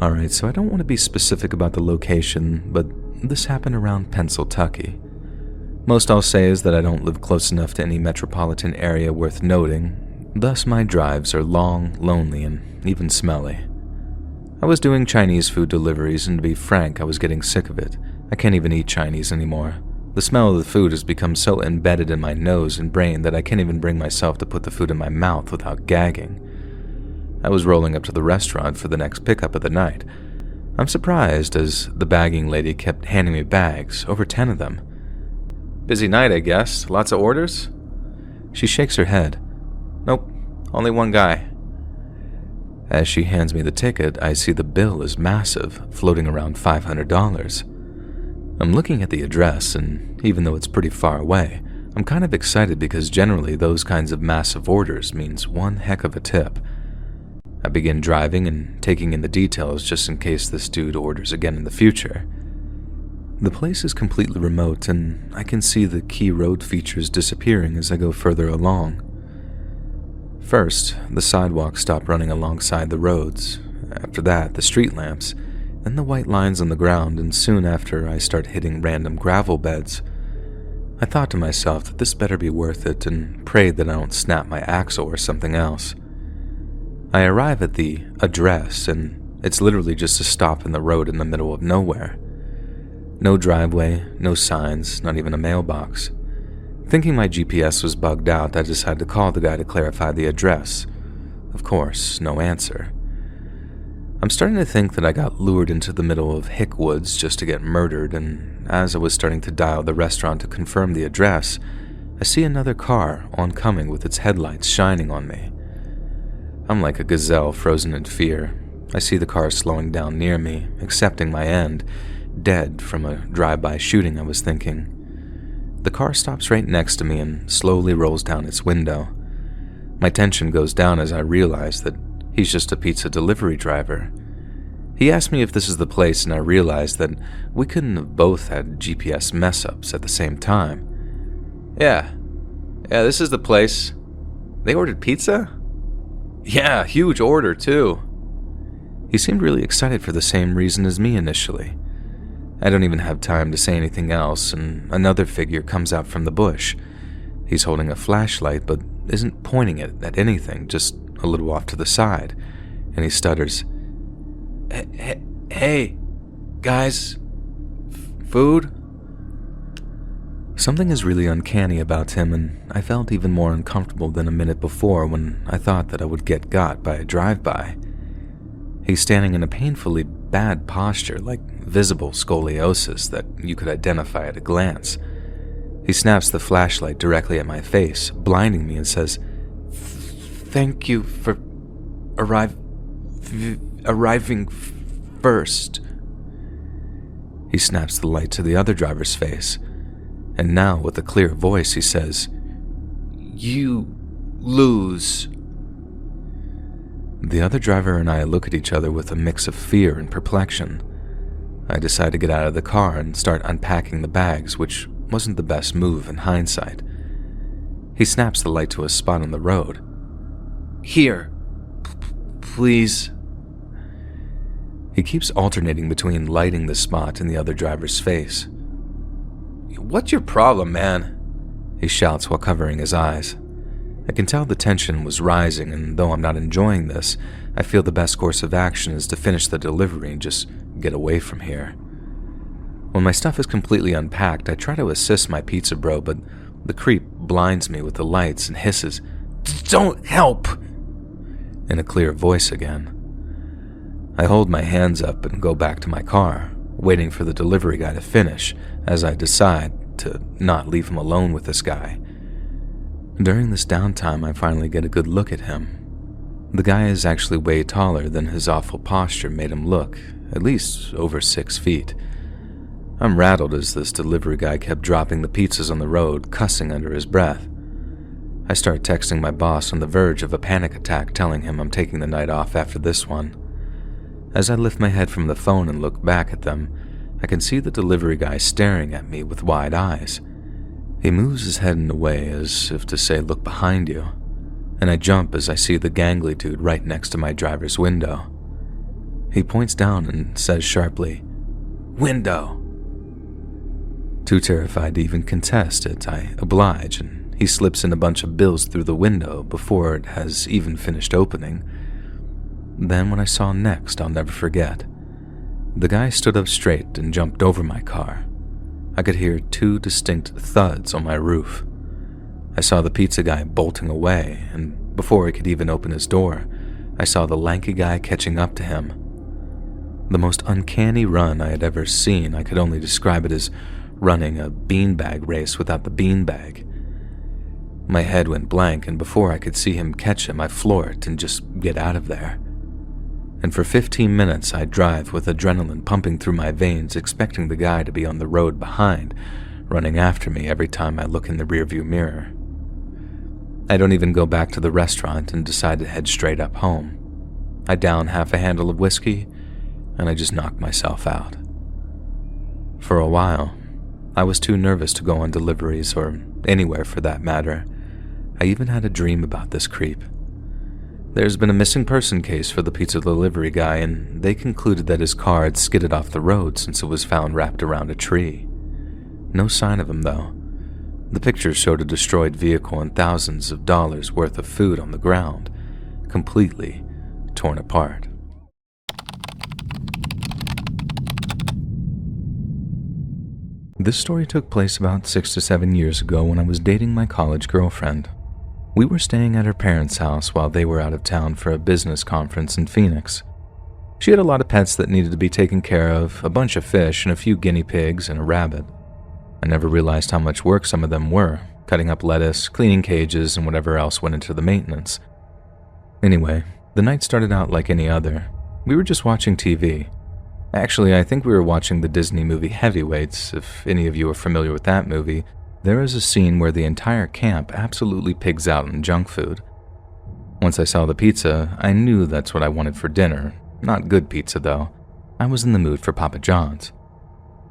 Alright, so I don't want to be specific about the location, but this happened around Pennsyltucky. Most I'll say is that I don't live close enough to any metropolitan area worth noting, thus my drives are long, lonely, and even smelly. I was doing Chinese food deliveries, and to be frank, I was getting sick of it. I can't even eat Chinese anymore. The smell of the food has become so embedded in my nose and brain that I can't even bring myself to put the food in my mouth without gagging. I was rolling up to the restaurant for the next pickup of the night. I'm surprised as the bagging lady kept handing me bags, over 10 of them. Busy night, I guess. Lots of orders? She shakes her head. Nope, only one guy. As she hands me the ticket, I see the bill is massive, floating around $500. I'm looking at the address, and even though it's pretty far away, I'm kind of excited because generally those kinds of massive orders means one heck of a tip. I begin driving and taking in the details just in case this dude orders again in the future. The place is completely remote, and I can see the key road features disappearing as I go further along. First, the sidewalks stop running alongside the roads. After that, the street lamps, then the white lines on the ground, and soon after I start hitting random gravel beds. I thought to myself that this better be worth it and prayed that I don't snap my axle or something else. I arrive at the address, and it's literally just a stop in the road in the middle of nowhere. No driveway, no signs, not even a mailbox. Thinking my GPS was bugged out, I decided to call the guy to clarify the address. Of course, no answer. I'm starting to think that I got lured into the middle of Hick Woods just to get murdered, and as I was starting to dial the restaurant to confirm the address, I see another car oncoming with its headlights shining on me. I'm like a gazelle frozen in fear. I see the car slowing down near me, accepting my end, dead from a drive-by shooting, I was thinking. The car stops right next to me and slowly rolls down its window. My tension goes down as I realize that he's just a pizza delivery driver. He asked me if this is the place, and I realized that we couldn't have both had GPS mess-ups at the same time. Yeah, this is the place. They ordered pizza? Yeah, huge order, too. He seemed really excited for the same reason as me initially. I don't even have time to say anything else, and another figure comes out from the bush. He's holding a flashlight, but isn't pointing it at anything, just a little off to the side, and he stutters, Hey, guys, food? Something is really uncanny about him, and I felt even more uncomfortable than a minute before when I thought that I would get got by a drive-by. He's standing in a painfully bad posture, like visible scoliosis that you could identify at a glance. He snaps the flashlight directly at my face, blinding me, and says, Thank you for arriving first. He snaps the light to the other driver's face, and now with a clear voice he says, You lose. The other driver and I look at each other with a mix of fear and perplexion. I decide to get out of the car and start unpacking the bags, which wasn't the best move in hindsight. He snaps the light to a spot on the road. Here, please. He keeps alternating between lighting the spot and the other driver's face. What's your problem, man? He shouts while covering his eyes. I can tell the tension was rising, and though I'm not enjoying this, I feel the best course of action is to finish the delivery and just get away from here. When my stuff is completely unpacked, I try to assist my pizza bro, but the creep blinds me with the lights and hisses, Don't help! In a clear voice again. I hold my hands up and go back to my car, waiting for the delivery guy to finish as I decide to not leave him alone with this guy. During this downtime, I finally get a good look at him. The guy is actually way taller than his awful posture made him look, at least over 6 feet. I'm rattled as this delivery guy kept dropping the pizzas on the road, cussing under his breath. I start texting my boss on the verge of a panic attack, telling him I'm taking the night off after this one. As I lift my head from the phone and look back at them, I can see the delivery guy staring at me with wide eyes. He moves his head in a way as if to say, look behind you, and I jump as I see the gangly dude right next to my driver's window. He points down and says sharply, "Window!" Too terrified to even contest it, I oblige, and he slips in a bunch of bills through the window before it has even finished opening. Then what I saw next, I'll never forget. The guy stood up straight and jumped over my car. I could hear 2 distinct thuds on my roof. I saw the pizza guy bolting away, and before he could even open his door, I saw the lanky guy catching up to him. The most uncanny run I had ever seen. I could only describe it as running a beanbag race without the beanbag. My head went blank, and before I could see him catch him, I floored it and just get out of there. And for 15 minutes I drive with adrenaline pumping through my veins, expecting the guy to be on the road behind, running after me every time I look in the rearview mirror. I don't even go back to the restaurant and decide to head straight up home. I down half a handle of whiskey, and I just knock myself out. For a while, I was too nervous to go on deliveries or anywhere for that matter. I even had a dream about this creep. There's been a missing person case for the pizza delivery guy, and they concluded that his car had skidded off the road since it was found wrapped around a tree. No sign of him, though. The pictures showed a destroyed vehicle and thousands of dollars worth of food on the ground, completely torn apart. This story took place about 6 to 7 years ago when I was dating my college girlfriend. We were staying at her parents' house while they were out of town for a business conference in Phoenix. She had a lot of pets that needed to be taken care of, a bunch of fish and a few guinea pigs and a rabbit. I never realized how much work some of them were, cutting up lettuce, cleaning cages, and whatever else went into the maintenance. Anyway, the night started out like any other. We were just watching TV. Actually, I think we were watching the Disney movie Heavyweights. If any of you are familiar with that movie, there is a scene where the entire camp absolutely pigs out in junk food. Once I saw the pizza, I knew that's what I wanted for dinner. Not good pizza, though. I was in the mood for Papa John's.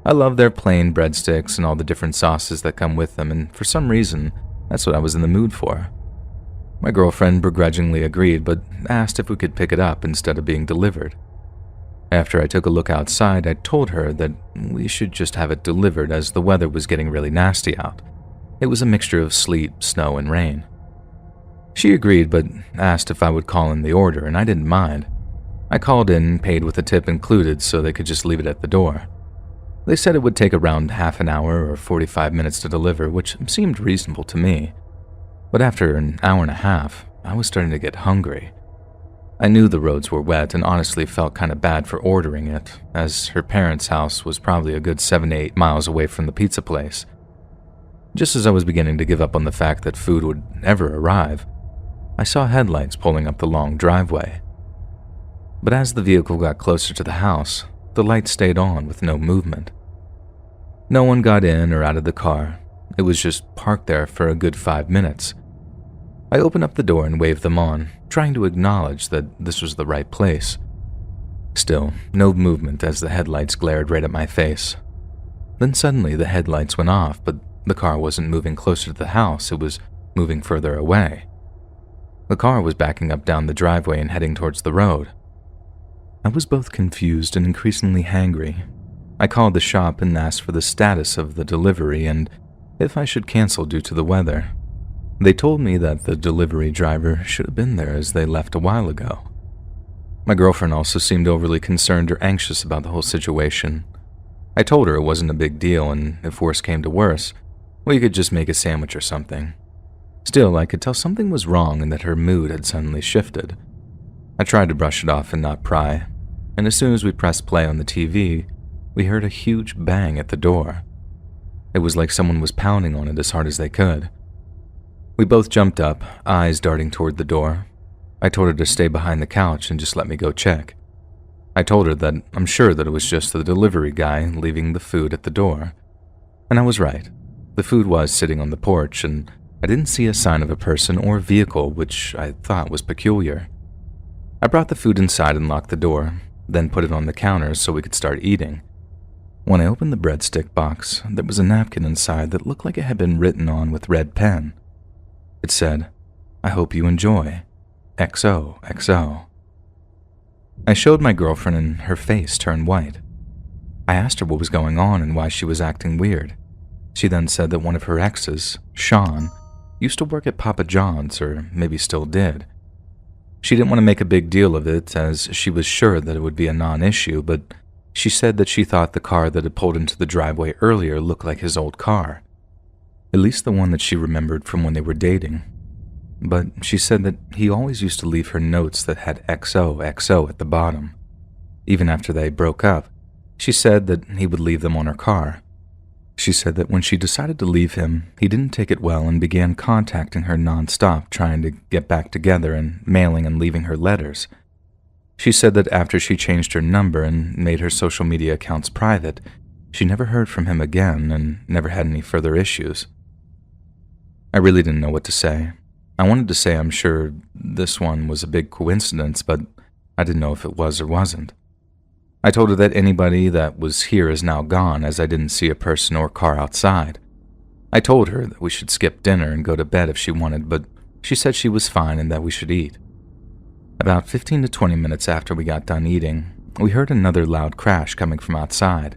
I love their plain breadsticks and all the different sauces that come with them, and for some reason, that's what I was in the mood for. My girlfriend begrudgingly agreed, but asked if we could pick it up instead of being delivered. After I took a look outside, I told her that we should just have it delivered as the weather was getting really nasty out. It was a mixture of sleet, snow, and rain. She agreed, but asked if I would call in the order, and I didn't mind. I called in and paid with a tip included so they could just leave it at the door. They said it would take around half an hour or 45 minutes to deliver, which seemed reasonable to me. But after an hour and a half, I was starting to get hungry. I knew the roads were wet and honestly felt kind of bad for ordering it, as her parents' house was probably a good 7 to 8 miles away from the pizza place. Just as I was beginning to give up on the fact that food would ever arrive, I saw headlights pulling up the long driveway. But as the vehicle got closer to the house, the lights stayed on with no movement. No one got in or out of the car. It was just parked there for a good 5 minutes. I opened up the door and waved them on, trying to acknowledge that this was the right place. Still, no movement as the headlights glared right at my face. Then suddenly the headlights went off, but the car wasn't moving closer to the house, it was moving further away. The car was backing up down the driveway and heading towards the road. I was both confused and increasingly hangry. I called the shop and asked for the status of the delivery and if I should cancel due to the weather. They told me that the delivery driver should have been there as they left a while ago. My girlfriend also seemed overly concerned or anxious about the whole situation. I told her it wasn't a big deal and if worse came to worse, we could just make a sandwich or something. Still, I could tell something was wrong and that her mood had suddenly shifted. I tried to brush it off and not pry, and as soon as we pressed play on the TV, we heard a huge bang at the door. It was like someone was pounding on it as hard as they could. We both jumped up, eyes darting toward the door. I told her to stay behind the couch and just let me go check. I told her that I'm sure that it was just the delivery guy leaving the food at the door. And I was right. The food was sitting on the porch, and I didn't see a sign of a person or vehicle, which I thought was peculiar. I brought the food inside and locked the door, then put it on the counter so we could start eating. When I opened the breadstick box, there was a napkin inside that looked like it had been written on with red pen. It said, "I hope you enjoy. XOXO." I showed my girlfriend and her face turned white. I asked her what was going on and why she was acting weird. She then said that one of her exes, Sean, used to work at Papa John's, or maybe still did. She didn't want to make a big deal of it, as she was sure that it would be a non-issue, but she said that she thought the car that had pulled into the driveway earlier looked like his old car, at least the one that she remembered from when they were dating. But she said that he always used to leave her notes that had XOXO at the bottom. Even after they broke up, she said that he would leave them on her car. She said that when she decided to leave him, he didn't take it well and began contacting her nonstop, trying to get back together and mailing and leaving her letters. She said that after she changed her number and made her social media accounts private, she never heard from him again and never had any further issues. I really didn't know what to say. I wanted to say I'm sure this one was a big coincidence, but I didn't know if it was or wasn't. I told her that anybody that was here is now gone, as I didn't see a person or car outside. I told her that we should skip dinner and go to bed if she wanted, but she said she was fine and that we should eat. About 15 to 20 minutes after we got done eating, we heard another loud crash coming from outside.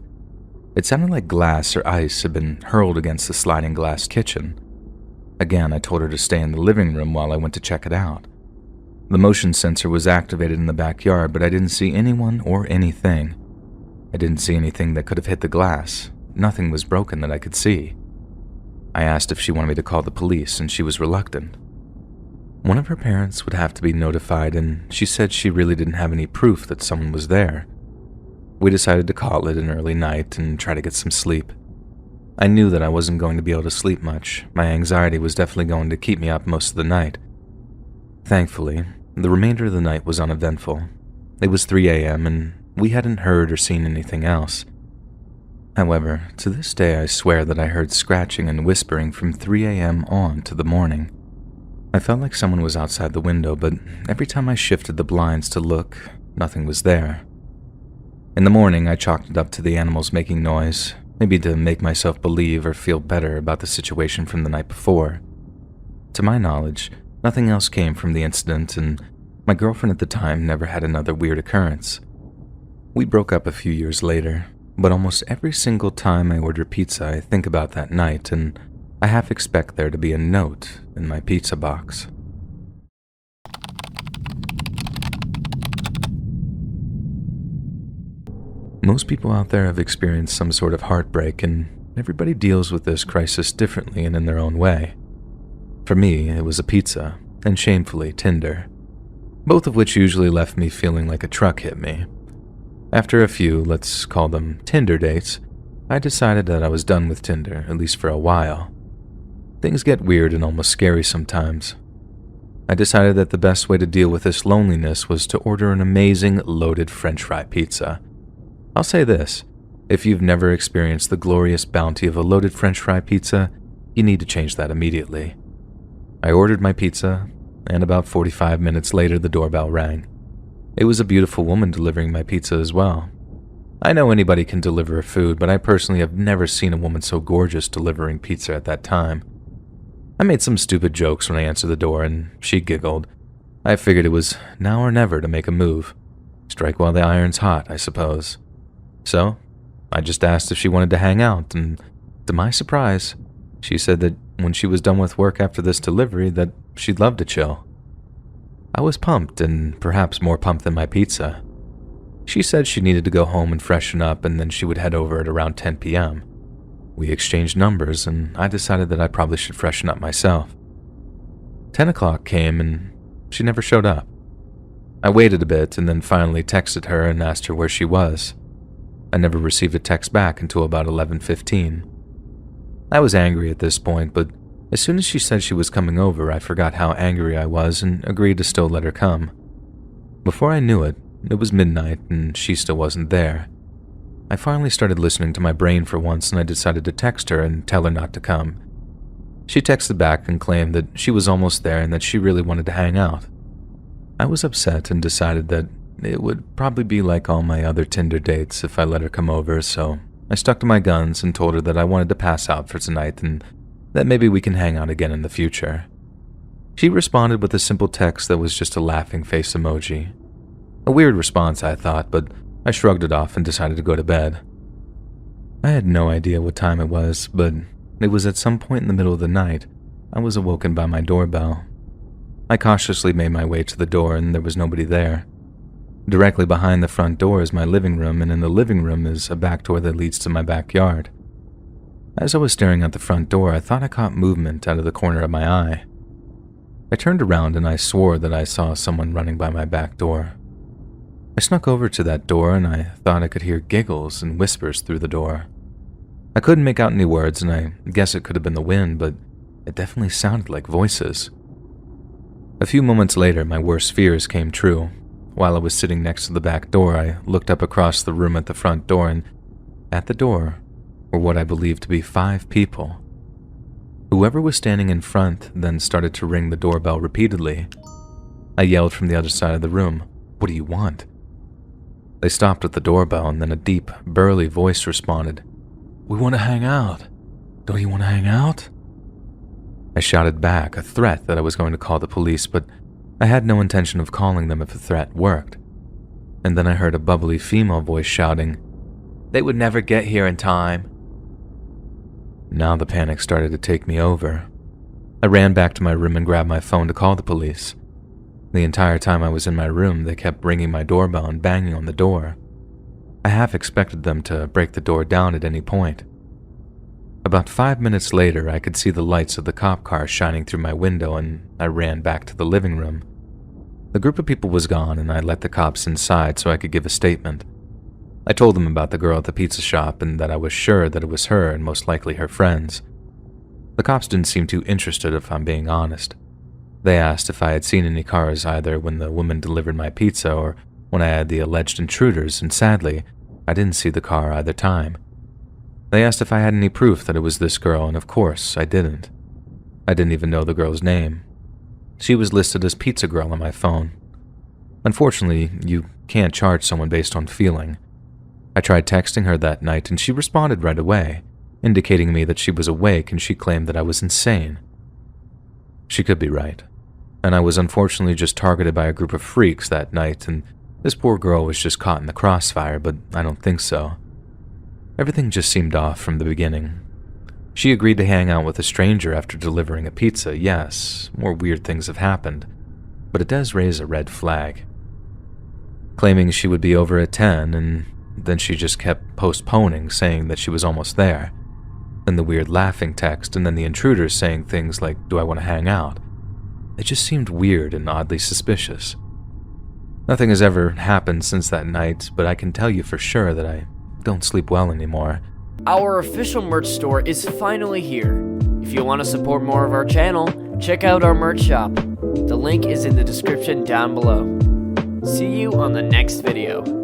It sounded like glass or ice had been hurled against the sliding glass kitchen. Again, I told her to stay in the living room while I went to check it out. The motion sensor was activated in the backyard, but I didn't see anyone or anything. I didn't see anything that could have hit the glass. Nothing was broken that I could see. I asked if she wanted me to call the police, and she was reluctant. One of her parents would have to be notified, and she said she really didn't have any proof that someone was there. We decided to call it an early night and try to get some sleep. I knew that I wasn't going to be able to sleep much. My anxiety was definitely going to keep me up most of the night. Thankfully, the remainder of the night was uneventful. It was 3 a.m. and we hadn't heard or seen anything else. However, to this day I swear that I heard scratching and whispering from 3 a.m. on to the morning. I felt like someone was outside the window, but every time I shifted the blinds to look, nothing was there. In the morning, I chalked it up to the animals making noise, maybe to make myself believe or feel better about the situation from the night before. To my knowledge, nothing else came from the incident, and my girlfriend at the time never had another weird occurrence. We broke up a few years later, but almost every single time I order pizza, I think about that night, and I half expect there to be a note in my pizza box. Most people out there have experienced some sort of heartbreak, and everybody deals with this crisis differently and in their own way. For me, it was a pizza, and shamefully Tinder, both of which usually left me feeling like a truck hit me. After a few, let's call them Tinder dates, I decided that I was done with Tinder, at least for a while. Things get weird and almost scary sometimes. I decided that the best way to deal with this loneliness was to order an amazing loaded French fry pizza. I'll say this, if you've never experienced the glorious bounty of a loaded French fry pizza, you need to change that immediately. I ordered my pizza, and about 45 minutes later the doorbell rang. It was a beautiful woman delivering my pizza as well. I know anybody can deliver food, but I personally have never seen a woman so gorgeous delivering pizza at that time. I made some stupid jokes when I answered the door, and she giggled. I figured it was now or never to make a move. Strike while the iron's hot, I suppose. So, I just asked if she wanted to hang out, and to my surprise, she said that when she was done with work after this delivery, that she'd love to chill. I was pumped, and perhaps more pumped than my pizza. She said she needed to go home and freshen up, and then she would head over at around 10 p.m. We exchanged numbers, and I decided that I probably should freshen up myself. 10 o'clock came, and she never showed up. I waited a bit, and then finally texted her and asked her where she was. I never received a text back until about 11:15. I was angry at this point, but as soon as she said she was coming over, I forgot how angry I was and agreed to still let her come. Before I knew it, it was midnight and she still wasn't there. I finally started listening to my brain for once, and I decided to text her and tell her not to come. She texted back and claimed that she was almost there and that she really wanted to hang out. I was upset and decided that it would probably be like all my other Tinder dates if I let her come over, so I stuck to my guns and told her that I wanted to pass out for tonight and that maybe we can hang out again in the future. She responded with a simple text that was just a laughing face emoji. A weird response, I thought, but I shrugged it off and decided to go to bed. I had no idea what time it was, but it was at some point in the middle of the night I was awoken by my doorbell. I cautiously made my way to the door and there was nobody there. Directly behind the front door is my living room, and in the living room is a back door that leads to my backyard. As I was staring at the front door, I thought I caught movement out of the corner of my eye. I turned around and I swore that I saw someone running by my back door. I snuck over to that door and I thought I could hear giggles and whispers through the door. I couldn't make out any words, and I guess it could have been the wind, but it definitely sounded like voices. A few moments later, my worst fears came true. While I was sitting next to the back door, I looked up across the room at the front door, and at the door were what I believed to be 5 people. Whoever was standing in front then started to ring the doorbell repeatedly. I yelled from the other side of the room, "What do you want?" They stopped at the doorbell, and then a deep, burly voice responded, "We want to hang out. Don't you want to hang out?" I shouted back, a threat that I was going to call the police, but I had no intention of calling them if the threat worked. And then I heard a bubbly female voice shouting, "They would never get here in time." Now the panic started to take me over. I ran back to my room and grabbed my phone to call the police. The entire time I was in my room, they kept ringing my doorbell and banging on the door. I half expected them to break the door down at any point. About 5 minutes later, I could see the lights of the cop car shining through my window, and I ran back to the living room. The group of people was gone, and I let the cops inside so I could give a statement. I told them about the girl at the pizza shop and that I was sure that it was her and most likely her friends. The cops didn't seem too interested, if I'm being honest. They asked if I had seen any cars either when the woman delivered my pizza or when I had the alleged intruders, and sadly, I didn't see the car either time. They asked if I had any proof that it was this girl, and of course, I didn't. I didn't even know the girl's name. She was listed as Pizza Girl on my phone. Unfortunately, you can't charge someone based on feeling. I tried texting her that night, and she responded right away, indicating to me that she was awake, and she claimed that I was insane. She could be right, and I was unfortunately just targeted by a group of freaks that night, and this poor girl was just caught in the crossfire, but I don't think so. Everything just seemed off from the beginning. She agreed to hang out with a stranger after delivering a pizza. Yes, more weird things have happened, but it does raise a red flag. Claiming she would be over at 10, and then she just kept postponing, saying that she was almost there. Then the weird laughing text, and then the intruders saying things like, "Do I want to hang out?" It just seemed weird and oddly suspicious. Nothing has ever happened since that night, but I can tell you for sure that I don't sleep well anymore. Our official merch store is finally here. If you want to support more of our channel, check out our merch shop. The link is in the description down below. See you on the next video.